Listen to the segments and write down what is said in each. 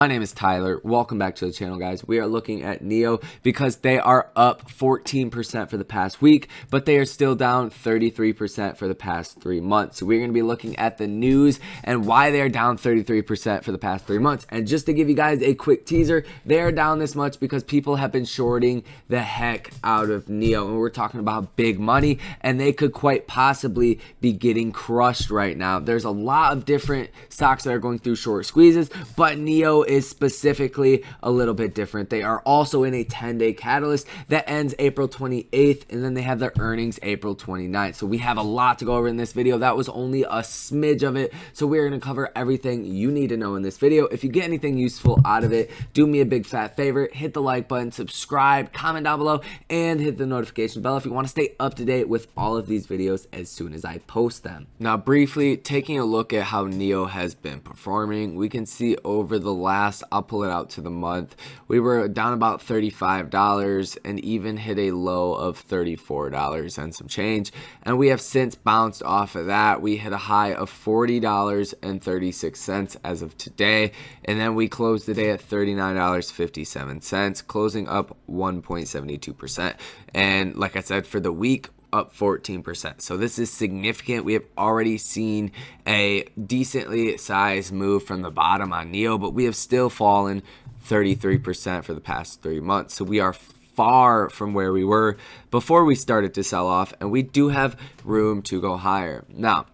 My name is Tyler. Welcome back to the channel, guys. We are looking at NIO because they are up 14% for the past week, but they are still down 33% for the past 3 months. So we're going to be looking at the news and why they are down 33% for the past 3 months. And just to give you guys a quick teaser, they are down this much because people have been shorting the heck out of NIO. And we're talking about big money, and they could quite possibly be getting crushed right now. There's a lot of different stocks that are going through short squeezes, but NIO is specifically a little bit different. They are also in a 10-day catalyst that ends April 28th, and then they have their earnings April 29th. So we have a lot to go over in this video. That was only a smidge of it. So we're going to cover everything you need to know in this video. If you get anything useful out of it, do me a big fat favor, hit the like button, subscribe, comment down below, and hit the notification bell if you want to stay up to date with all of these videos as soon as I post them. Now, briefly taking a look at how NIO has been performing, we can see over the last, I'll pull it out to the month, we were down about $35 and even hit a low of $34 and some change, and we have since bounced off of that. We hit a high of $40.36 as of today, and then we closed the day at $39.57, closing up 1.72%. And like I said, for the week, up 14%. So this is significant. We have already seen a decently sized move from the bottom on NIO, but we have still fallen 33% for the past 3 months. So we are far from where we were before we started to sell off, and we do have room to go higher. Now,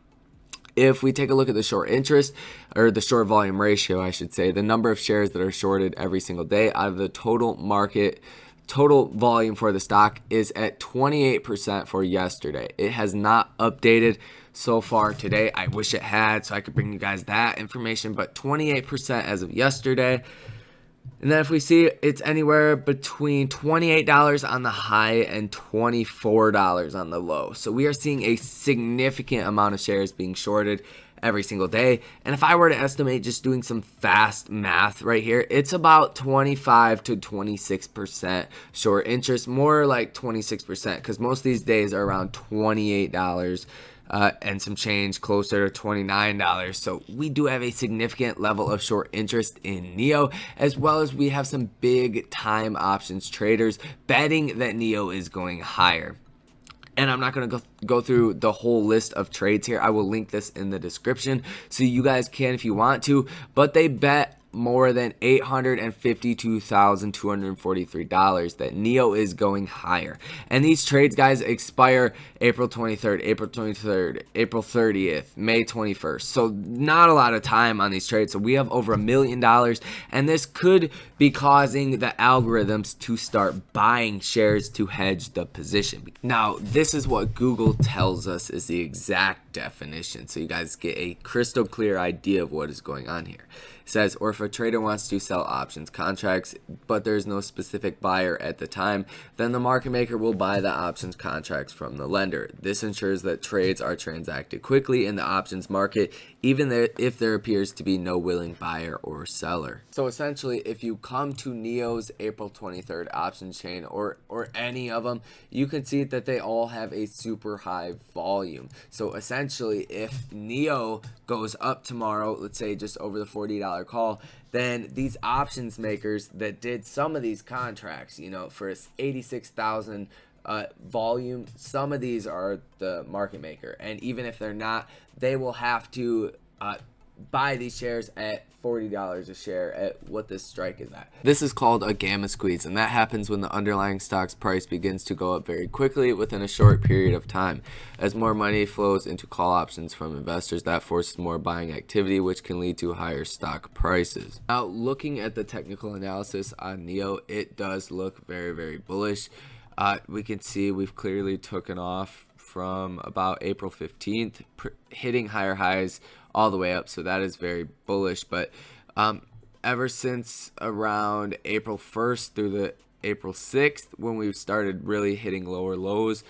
if we take a look at the short interest, or the short volume ratio, I should say, the number of shares that are shorted every single day out of the total market, total volume for the stock is at 28% for yesterday. It has not updated so far today. I wish it had so I could bring you guys that information, but 28% as of yesterday. And then if we see, it's anywhere between $28 on the high and $24 on the low. So we are seeing a significant amount of shares being shorted every single day. And if I were to estimate, just doing some fast math right here, it's about 25 to 26% short interest, more like 26%, because most of these days are around $28 and some change, closer to $29. So we do have a significant level of short interest in NIO, as well as we have some big time options traders betting that NIO is going higher. And I'm not going to go through the whole list of trades here. I will link this in the description so you guys can if you want to. But they bet more than $852,243 that NIO is going higher. And these trades, guys, expire April 23rd, April 23rd, April 30th, May 21st. So not a lot of time on these trades. So we have over $1 million, and this could be causing the algorithms to start buying shares to hedge the position. Now, this is what Google tells us is the exact definition, so you guys get a crystal clear idea of what is going on here. It says, or if a trader wants to sell options contracts, but there's no specific buyer at the time, then the market maker will buy the options contracts from the lender. This ensures that trades are transacted quickly in the options market, even if there appears to be no willing buyer or seller. So essentially, if you come to NIO's April 23rd option chain, or any of them, you can see that they all have a super high volume. So essentially, if NIO goes up tomorrow, let's say just over the $40 call, then these options makers that did some of these contracts, you know, for 86,000 volume, some of these are the market maker, and even if they're not, they will have to buy these shares at $40 a share at what this strike is at. This is called a gamma squeeze, and that happens when the underlying stock's price begins to go up very quickly within a short period of time. As more money flows into call options from investors, that forces more buying activity, which can lead to higher stock prices. Now, looking at the technical analysis on NIO, it does look very, very bullish. We can see we've clearly taken off from about April 15th, hitting higher highs all the way up, so that is very bullish. But ever since around April 1st through the April 6th, when we started really hitting lower lows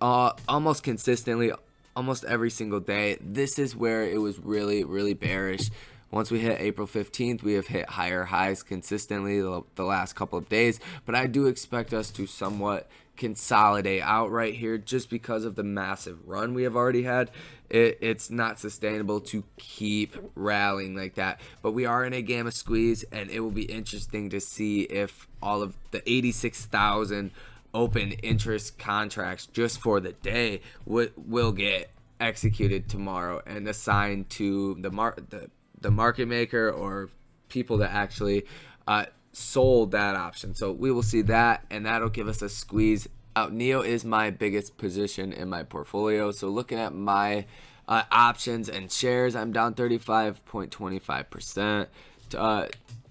almost consistently, almost every single day, this is where it was really, really bearish Once we hit April 15th, we have hit higher highs consistently the last couple of days, but I do expect us to somewhat consolidate out right here just because of the massive run we have already had. It's not sustainable to keep rallying like that, but we are in a gamma squeeze, and it will be interesting to see if all of the 86,000 open interest contracts just for the day will get executed tomorrow and assigned to the market maker or people that actually sold that option. So we will see that, and that'll give us a squeeze out. NIO is my biggest position in my portfolio, so looking at my options and shares, I'm down 35.25%.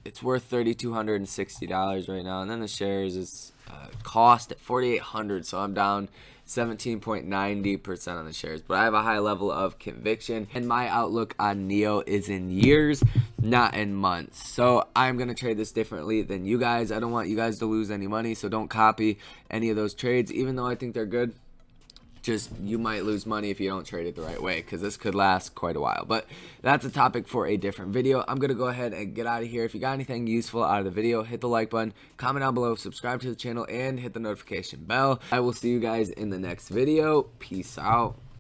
It's worth $3,260 right now, and then the shares is cost at $4,800, so I'm down 17.90% on the shares. But I have a high level of conviction, and my outlook on NIO is in years, not in months. So I'm gonna trade this differently than you guys. I don't want you guys to lose any money, so don't copy any of those trades, even though I think they're good. Just you might lose money if you don't trade it the right way, because this could last quite a while. But that's a topic for a different video. I'm gonna go ahead and get out of here. If you got anything useful out of the video, hit the like button, comment down below, subscribe to the channel, and hit the notification bell. I will see you guys in the next video. Peace out.